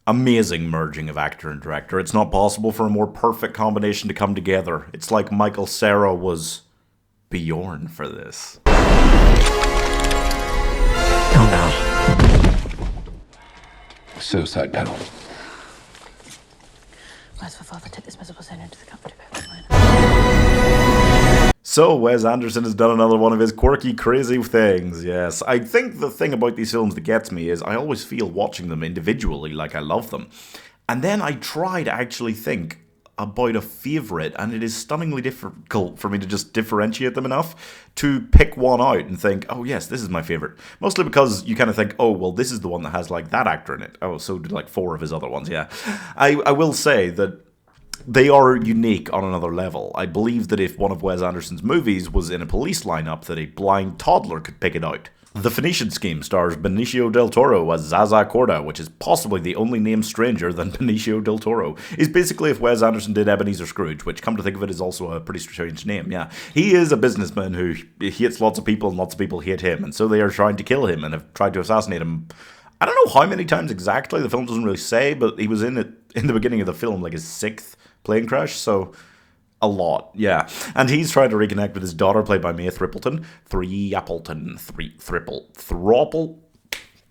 Amazing merging of actor and director. It's not possible for a more perfect combination to come together. It's like Michael Cera was Bjorn for this. Oh no. Suicide pedal. Where's my father? Take this miserable sin into the company. So, Wes Anderson has done another one of his quirky, crazy things, yes. I think the thing about these films that gets me is I always feel watching them individually like I love them. And then I try to actually think about a favourite, and it is stunningly difficult for me to just differentiate them enough to pick one out and think, oh yes, this is my favourite. Mostly because you kind of think, oh, well, this is the one that has, like, that actor in it. Oh, so did, like, 4 of his other ones, yeah. I will say that they are unique on another level. I believe that if one of Wes Anderson's movies was in a police lineup, that a blind toddler could pick it out. The Phoenician Scheme stars Benicio Del Toro as Zaza Corda, which is possibly the only name stranger than Benicio Del Toro. Is basically if Wes Anderson did Ebenezer Scrooge, which, come to think of it, is also a pretty strange name, yeah. He is a businessman who hates lots of people and lots of people hate him, and so they are trying to kill him and have tried to assassinate him. I don't know how many times exactly, the film doesn't really say, but he was in it in the beginning of the film, like his 6th plane crash, so a lot, yeah. And he's trying to reconnect with his daughter, played by Threapleton.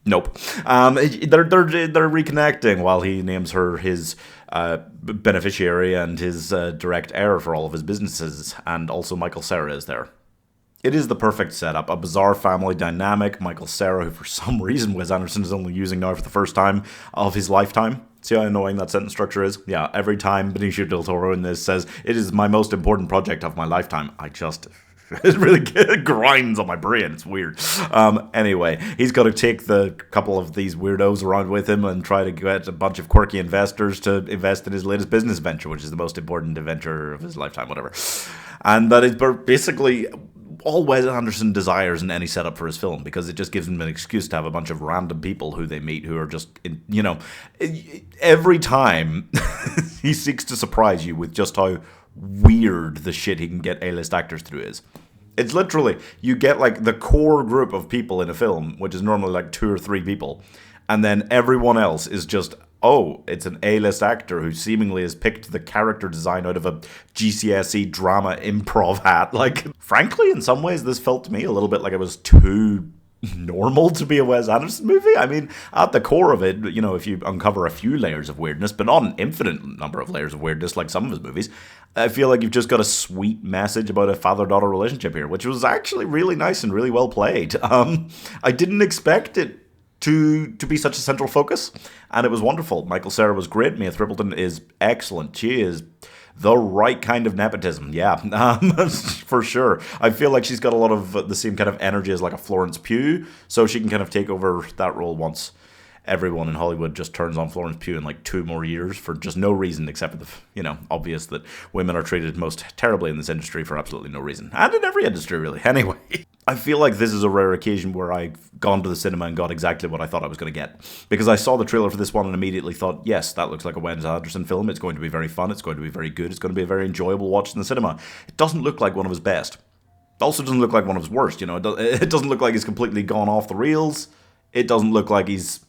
Nope. They're reconnecting while he names her his beneficiary and his direct heir for all of his businesses, and also Michael Cera is there. It is the perfect setup, a bizarre family dynamic. Michael Cera, who for some reason Wes Anderson is only using now for the first time of his lifetime. See how annoying that sentence structure is? Yeah, every time Benicio Del Toro in this says, it is my most important project of my lifetime, it really grinds on my brain. It's weird. Anyway, he's got to take the couple of these weirdos around with him and try to get a bunch of quirky investors to invest in his latest business venture, which is the most important adventure of his lifetime, whatever. And that is basically all Wes Anderson desires in any setup for his film, because it just gives him an excuse to have a bunch of random people who they meet who are just, every time he seeks to surprise you with just how weird the shit he can get A-list actors through is. It's literally, you get like the core group of people in a film, which is normally like 2 or 3 people, and then everyone else is just, oh, it's an A-list actor who seemingly has picked the character design out of a GCSE drama improv hat. Like, frankly, in some ways, this felt to me a little bit like it was too normal to be a Wes Anderson movie. I mean, at the core of it, if you uncover a few layers of weirdness, but not an infinite number of layers of weirdness like some of his movies, I feel like you've just got a sweet message about a father-daughter relationship here, which was actually really nice and really well played. I didn't expect it to be such a central focus, and it was wonderful. Michael Cera was great. Threapleton is excellent. She is the right kind of nepotism, yeah, for sure. I feel like she's got a lot of the same kind of energy as like a Florence Pugh, so she can kind of take over that role once everyone in Hollywood just turns on Florence Pugh in like 2 more years for just no reason except for the, obvious that women are treated most terribly in this industry for absolutely no reason. And in every industry, really. Anyway, I feel like this is a rare occasion where I've gone to the cinema and got exactly what I thought I was going to get. Because I saw the trailer for this one and immediately thought, yes, that looks like a Wes Anderson film. It's going to be very fun. It's going to be very good. It's going to be a very enjoyable watch in the cinema. It doesn't look like one of his best. It also doesn't look like one of his worst. It doesn't look like he's completely gone off the rails. It doesn't look like he's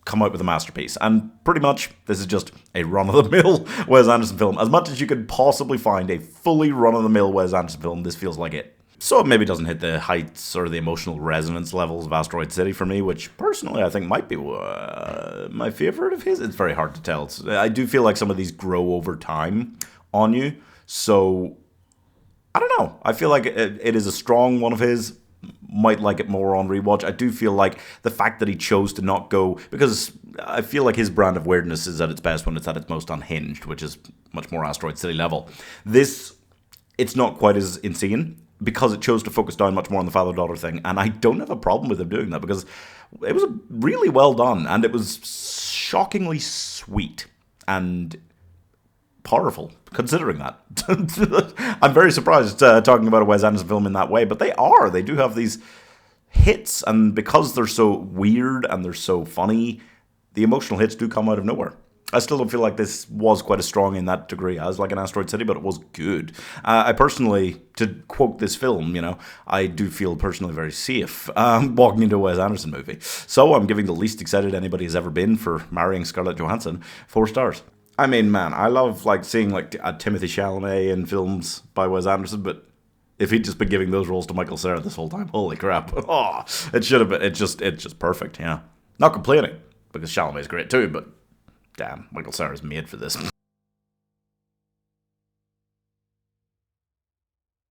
come out with a masterpiece. And pretty much, this is just a run-of-the-mill Wes Anderson film. As much as you could possibly find a fully run-of-the-mill Wes Anderson film, this feels like it. So it maybe doesn't hit the heights or the emotional resonance levels of Asteroid City for me, which personally I think might be my favorite of his. It's very hard to tell. I do feel like some of these grow over time on you. So, I don't know. I feel like it is a strong one of his. Might like it more on rewatch. I do feel like the fact that he chose to not go, because I feel like his brand of weirdness is at its best when it's at its most unhinged, which is much more Asteroid City level. This, it's not quite as insane because it chose to focus down much more on the father-daughter thing, and I don't have a problem with him doing that because it was really well done and it was shockingly sweet and powerful, considering that. I'm very surprised talking about a Wes Anderson film in that way, but they do have these hits, and because they're so weird and they're so funny, the emotional hits do come out of nowhere. I still don't feel like this was quite as strong in that degree as like an Asteroid City, but it was good. I personally, to quote this film, I do feel personally very safe walking into a Wes Anderson movie. So I'm giving the least excited anybody has ever been for marrying Scarlett Johansson 4 stars. I mean, man, I love like seeing like Timothée Chalamet in films by Wes Anderson, but if he'd just been giving those roles to Michael Cera this whole time, holy crap! Oh, it should have been. It's just perfect. Yeah, not complaining because Chalamet's great too, but damn, Michael Cera's made for this.